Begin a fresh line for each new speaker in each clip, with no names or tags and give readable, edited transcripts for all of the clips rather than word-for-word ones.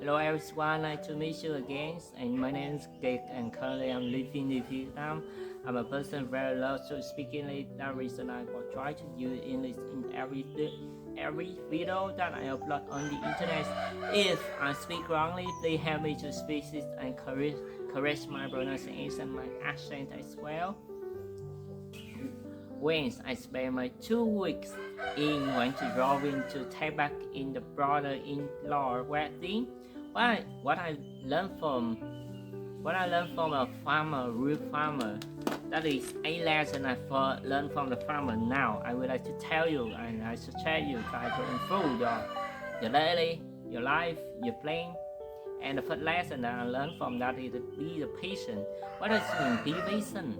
Hello everyone, nice to meet you again. And my name is Kiet, and currently I'm living in Vietnam. I'm a person very loves to speak English. That reason I will try to use English in every video that I upload on the internet. If I speak wrongly, please help me to speak it and correct my pronunciation and my accent as well. When I spent my 2 weeks in went to drawing to take back in the brother-in-law wedding. What I learned from a farmer, real farmer. That is a lesson I learned from the farmer. Now I would like to tell you, and I suggest you try to improve your daily, your life, your plan. And the first lesson that I learned from that is to be the patient. What does it mean? Be patient.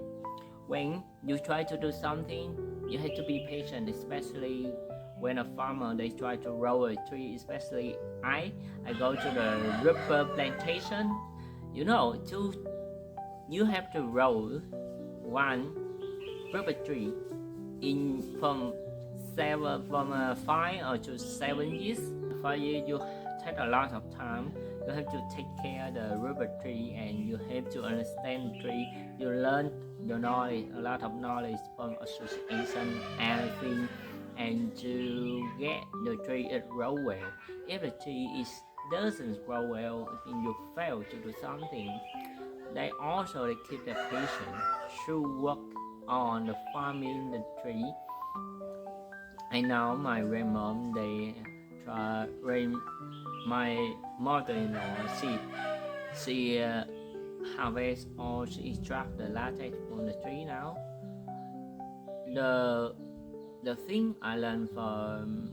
When you try to do something, you have to be patient, especially when a farmer they try to grow a tree. Especially I go to the rubber plantation. You have to grow one rubber tree in from 5 or to 7 years. For you take a lot of time. You have to take care of the rubber tree, and you have to understand the tree. You learn your knowledge, a lot of knowledge from association, everything, and to get the tree it grow well. If the tree doesn't grow well, then you fail to do something. They keep their patience to work on the farming the tree. I know my grandmom my mother-in-law she harvest or she extract the latex from the tree now. The thing I learned from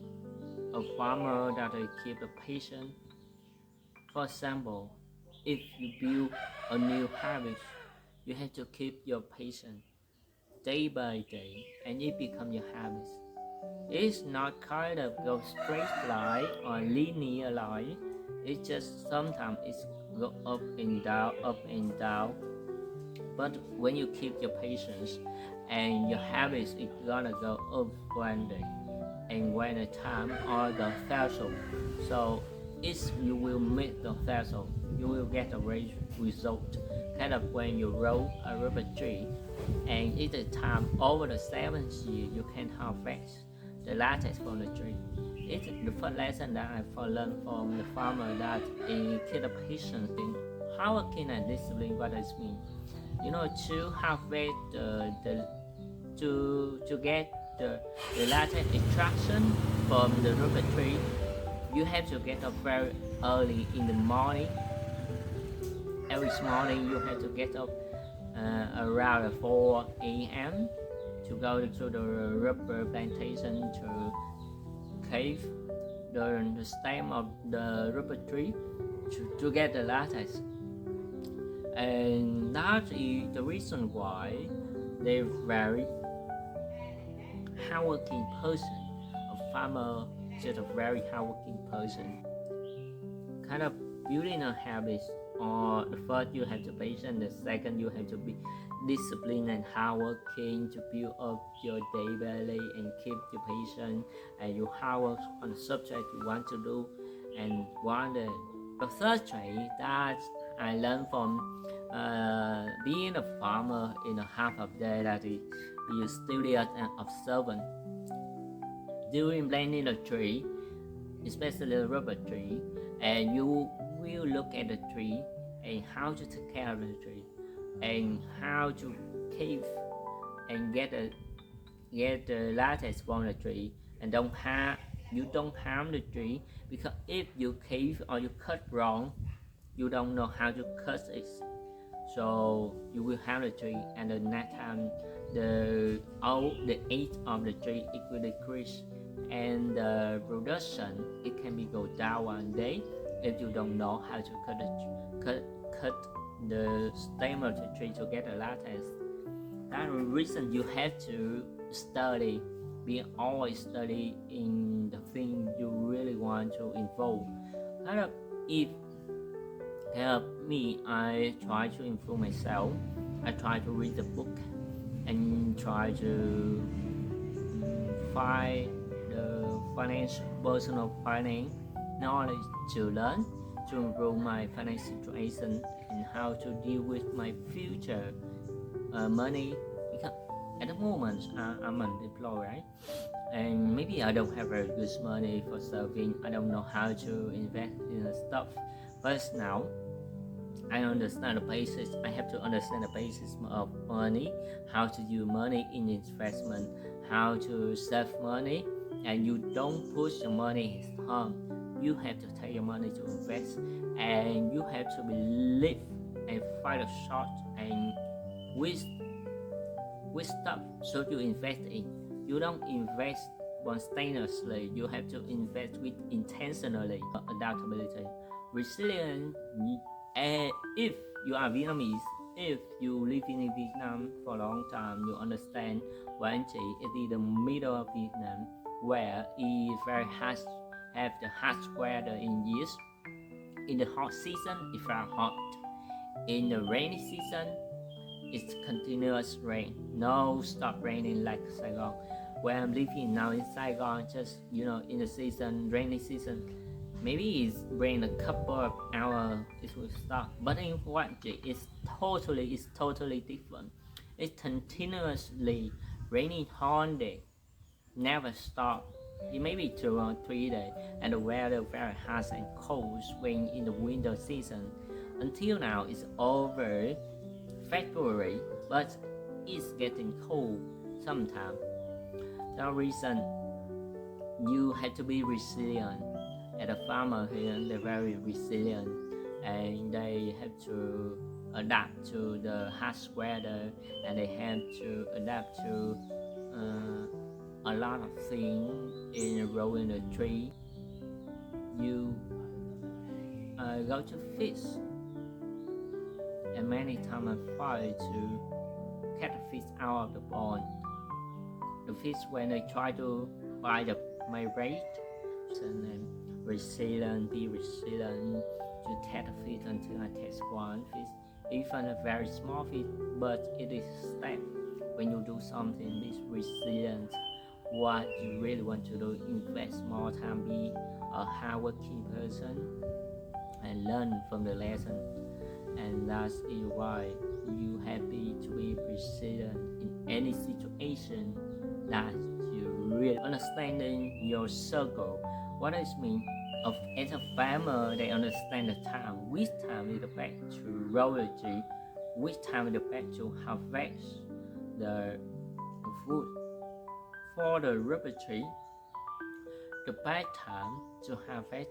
a farmer that I keep the patience. For example, if you build a new habit, you have to keep your patience day by day, and it becomes your habit. It's not kind of go straight line or linear line. It's just sometimes it's go up and down. But when you keep your patience and your habits, it's gonna go up one day, and when the time or the threshold, so you will meet the threshold, you will get a result. Kind of when you grow a rubber tree, and it's the time over the 7th year you can harvest the latex from the tree. It's the first lesson that I learned from the farmer, that he keep the patience in hardworking and discipline. What does it mean? To harvest to get the latex extraction from the rubber tree, you have to get up very early in the morning. Every morning you have to get up around 4 a.m. to go to the rubber plantation to cave the stem of the rubber tree to get the latex. And that is the reason why they're very hardworking person. A farmer is just a very hardworking person. Kind of building a habit, or the first you have to patient, the second you have to be disciplined and hardworking to build up your day daily and keep your patience and you hard work on the subject you want to do. And the third trait that I learned from being a farmer in a half of day, that is be studious and observant. During planting a tree, especially a rubber tree, and you will look at the tree and how to take care of the tree and how to keep and get the latex from the tree, and you don't harm the tree, because if you keep or you cut wrong, you don't know how to cut it, so you will harm the tree, and the next time the age of the tree it will decrease, and the production it can be go down one day if you don't know how to cut the stem of the tree to get the latex. That's the reason you have to study, always study in the thing you really want to involve. If help me, I try to improve myself. I try to read the book and try to find the personal finance knowledge to learn to improve my financial situation and how to deal with my future money, because at the moment I'm unemployed, right? And maybe I don't have very good money for saving. I don't know how to invest in the stuff. But now I understand the basis. I have to understand the basis of money, how to use money in investment, how to save money, and you don't push the money in harm. You have to take your money to invest, and you have to believe and find a shot and with stuff so you invest in. You don't invest spontaneously. You have to invest with intentionally. Adaptability, resilience. And if you are Vietnamese, if you live in Vietnam for a long time, you understand Quảng Trị is in the middle of Vietnam, where it is very hot, have the hot weather in years. In the hot season, it's very hot. In the rainy season, it's continuous rain, no stop raining like Saigon. Where I'm living now in Saigon, just in the season, rainy season, maybe it's rain a couple of hours, it will stop. But in Quảng Trị, it's totally different. It's continuously raining all day, never stop. It may be 2 or 3 days, and the weather very hot and cold when in the winter season. Until now, it's over February, but it's getting cold sometimes. That reason you have to be resilient. And the farmer here, they're very resilient, and they have to adapt to the harsh weather, and they have to adapt to a lot of things in growing a tree. You go to fish, and many times I try to catch the fish out of the pond. The fish, when they try to bite my bait, and then be resilient to catch a fish until I catch one fish, even a very small fish, but it is a step. When you do something, be resilient. What you really want to do, invest more time, be a hardworking person, and learn from the lesson. And that's why you happy to be resilient in any situation that you really understanding your circle. What does it mean? As a farmer, they understand the time. Which time is the best to roll the tree? Which time is the best to harvest the food? For the rubber tree, the best time to harvest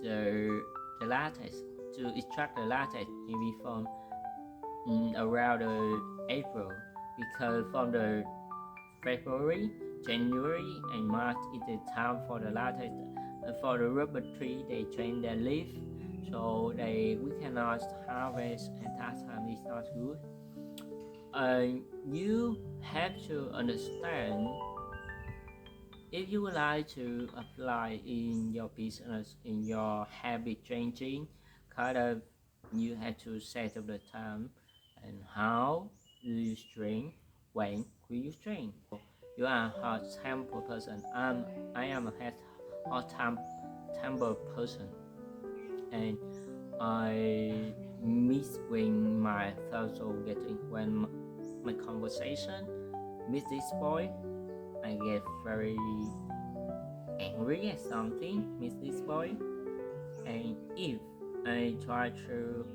the latex, to extract the latex, maybe from around April, because from the February, January, and March is the time for the latex. For the rubber tree, they change their leaf, so we cannot harvest at that time. It's not good. You have to understand, if you would like to apply in your business, in your habit changing, you have to set up the time and how do you train, when will you train. You are a hot-tempered person. I am a hot-tempered person, and I miss when my thoughts are getting, when my conversation with this boy, I get very angry at something with this boy. And if I try to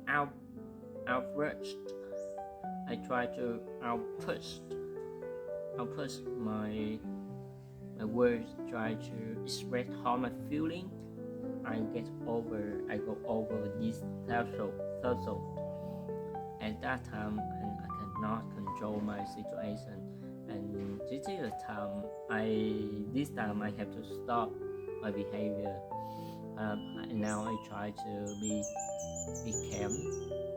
outrush, I try to outpush my words, try to express how my feeling, I go over this threshold. At that time, and I cannot control my situation, and this is the time this time I have to stop my behavior. And now I try to be calm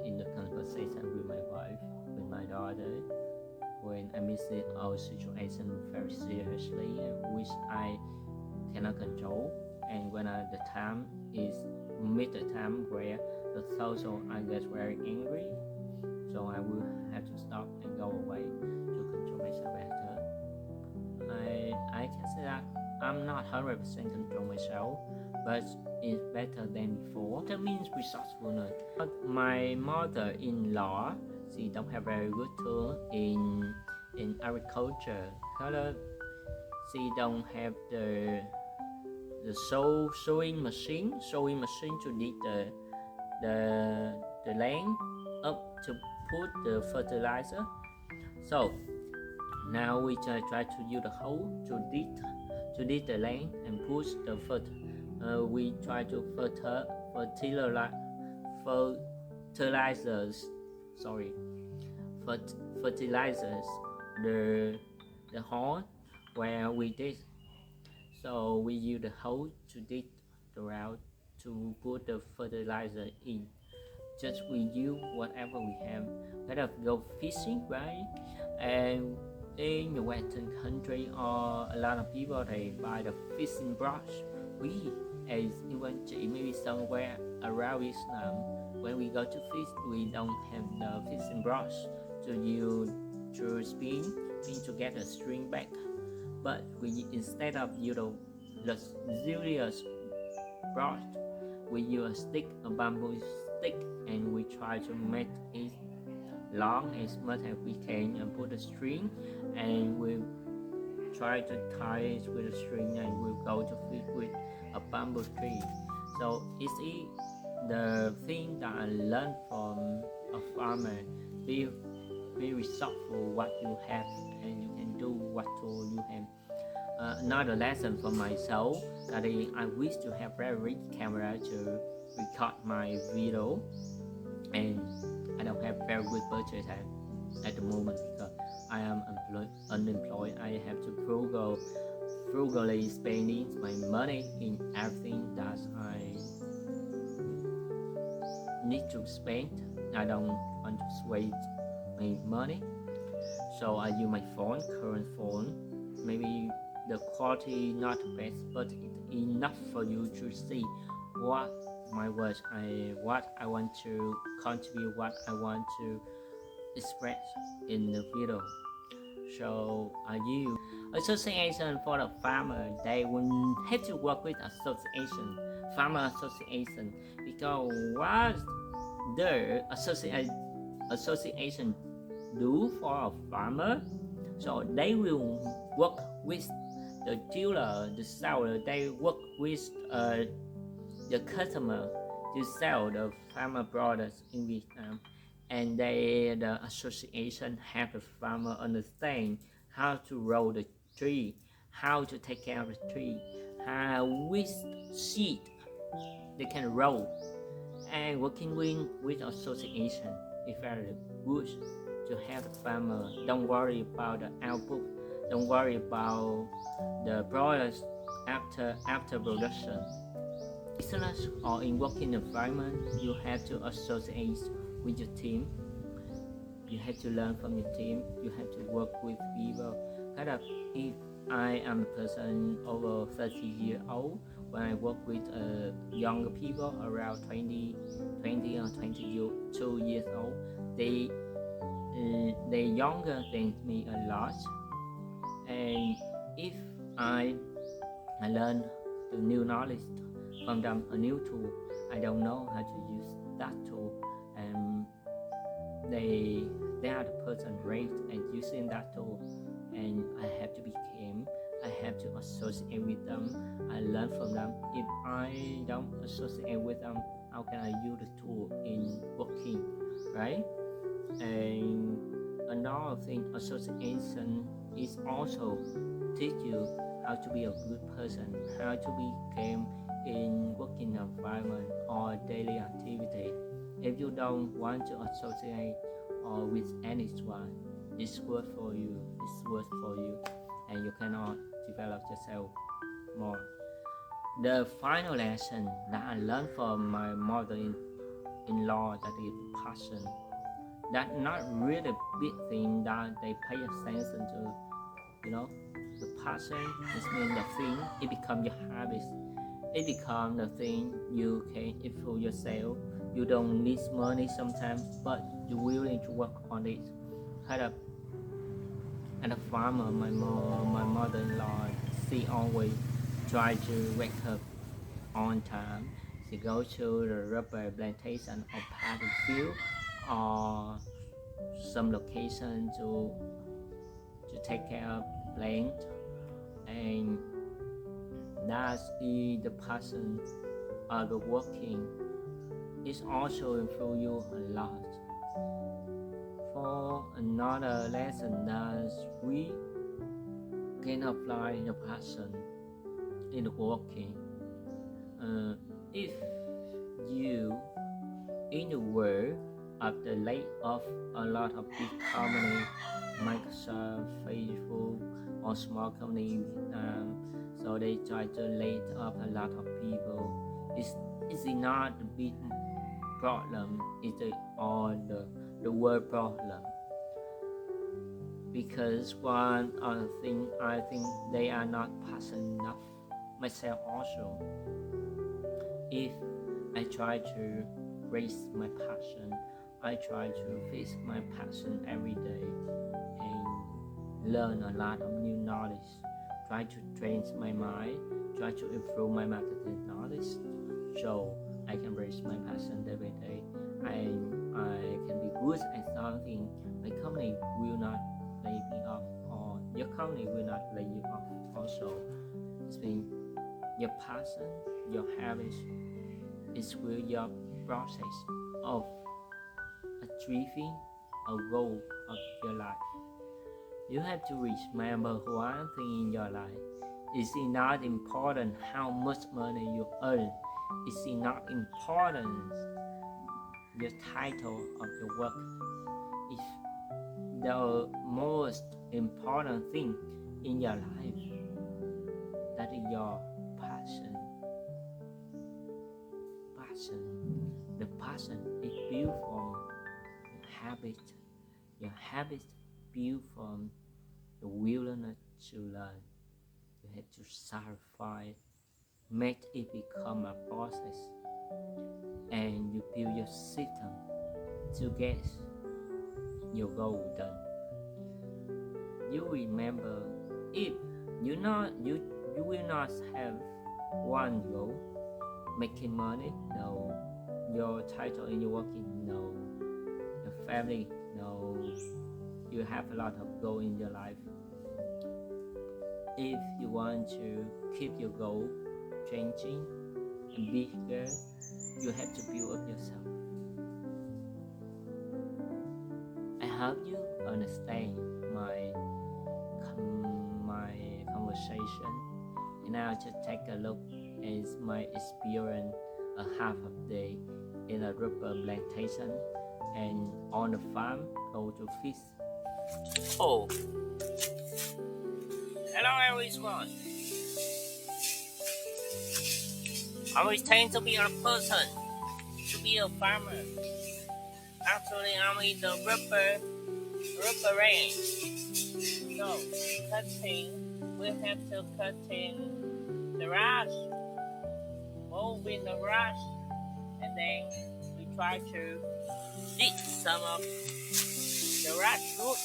in the conversation with my wife, with my daughter, when I miss our situation very seriously, which I cannot control. And when the time is the time where the social, I get very angry, so I will have to stop and go away to control myself better. I can say that I'm not 100% control myself, but it's better than before. That means resourcefulness. My mother-in-law, she don't have very good tool in agriculture. She don't have the sewing machine to dig the land up to put the fertilizer. So now we try to use the hoe to dig the land and push the we try to fertilizers the hole where we dig. So we use the hoe to dig the route to put the fertilizer in. Just we use whatever we have. Kind of go fishing, right? And in the Western country, or a lot of people they buy the fishing brush. We, as even maybe somewhere around Vietnam, when we go to fish, we don't have the fishing brush to use to spin to get a string back. But we instead of the serious brush, we use a bamboo stick, and we try to make it long as much as we can and put a string, and we try to tie it with a string, and we'll go to fish with a bamboo tree. So it's the thing that I learned from a farmer. Be resourceful what you have, and you can do what tool you have. Another lesson for myself that I wish to have very rich camera to record my video, and I don't have very good budget at the moment because I am unemployed. I have to frugally spending my money in everything that I need to spend. I don't want to waste my money, so I use my current phone. Maybe the quality not the best, but it's enough for you to see what my words what I want to contribute, what I want to express in the video. So I use association for the farmer. They will have to work with farmer association, because what the association do for a farmer, so they will work with the dealer, the seller. They work with the customer to sell the farmer products in Vietnam, and the association help the farmer understand how to roll the tree, how to take care of the tree, which seed they can roll. And working with association is very good to help the farmer. Don't worry about the output, don't worry about the products after production. Business or in working environment, you have to associate with your team. You have to learn from your team. You have to work with people. If I am a person over 30 years old, when I work with younger people around 20 or 22 years old, they younger than me a lot. And if I learn the new knowledge from them, a new tool, I don't know how to use that tool, and they are the person raised and using that tool, and I have to be calm. I have to associate with them. I learn from them. If I don't associate with them, how can I use the tool in working, right? And another thing, association is also teach you how to be a good person, how to be calm in working environment or daily activity. If you don't want to associate or with anyone, it's worth for you, and you cannot develop yourself more. The final lesson that I learned from my mother-in-law, that is passion. That's not really a big thing that they pay attention to, the passion is mean the thing, it becomes your habit. It becomes the thing you can improve yourself. You don't need money sometimes, but you're willing to work on it. And a farmer, my mother-in-law, she always try to wake up on time. They go to the rubber plantation or paddy field or some location to take care of the plant, and that is the passion of the working. It also improve you a lot. For another lesson that we can apply the passion in the working. If you in the world of the lay off a lot of big companies, Microsoft, Facebook, or small company in Vietnam, so they try to lay off a lot of people. It's not a big problem, it's all the world problem. Because one other thing, I think they are not passionate enough. Myself also. If I try to raise my passion, I try to fix my passion every day and learn a lot of new knowledge. Try to train my mind, try to improve my marketing knowledge, so I can raise my passion every day. I can be good at something. My company will not lay me off, or your company will not lay you off. Also, it's been your passion, your habits, is will your process of achieving a goal of your life. You have to remember one thing in your life. It's not important how much money you earn. It's not important the title of your work. It's the most important thing in your life. That is your passion. The passion is built from your habit. Your habit built from the willingness to learn. You have to sacrifice, make it become a process, and you build your system to get your goal done. You remember, if you will not have one goal, making money, no. Your title in your working, no. Your family, no. You have a lot of goal in your life. If you want to keep your goal changing and bigger, you have to build up yourself. I hope you understand my conversation, and now just take a look at my experience a half of day in a rubber plantation and on the farm go to fish. Oh, hello everyone. I was trained to be a person, to be a farmer. Actually, I'm in the rubber range. So, cutting, we have to cut in the grass, move in the grass, and then we try to dig some of the grass root.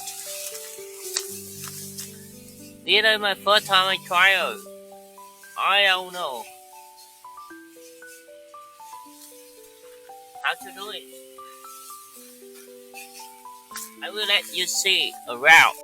This is my first time I try it. I don't know how to do it. I will let you see around.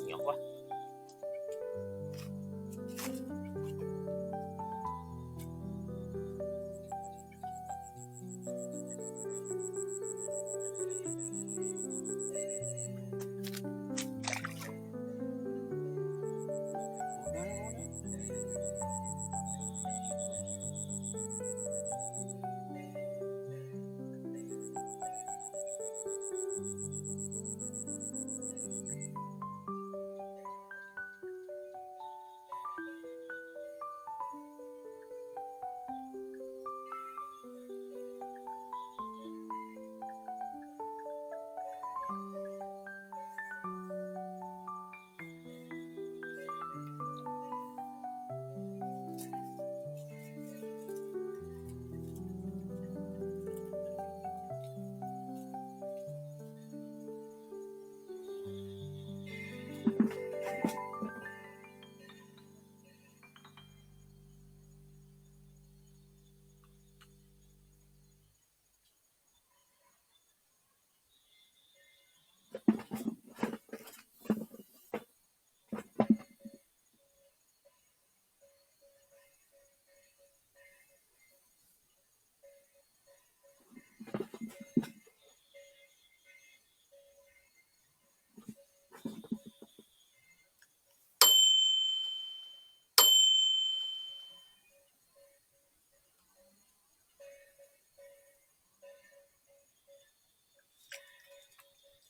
Nhỏ quá.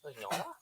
Hơi nhỏ quá.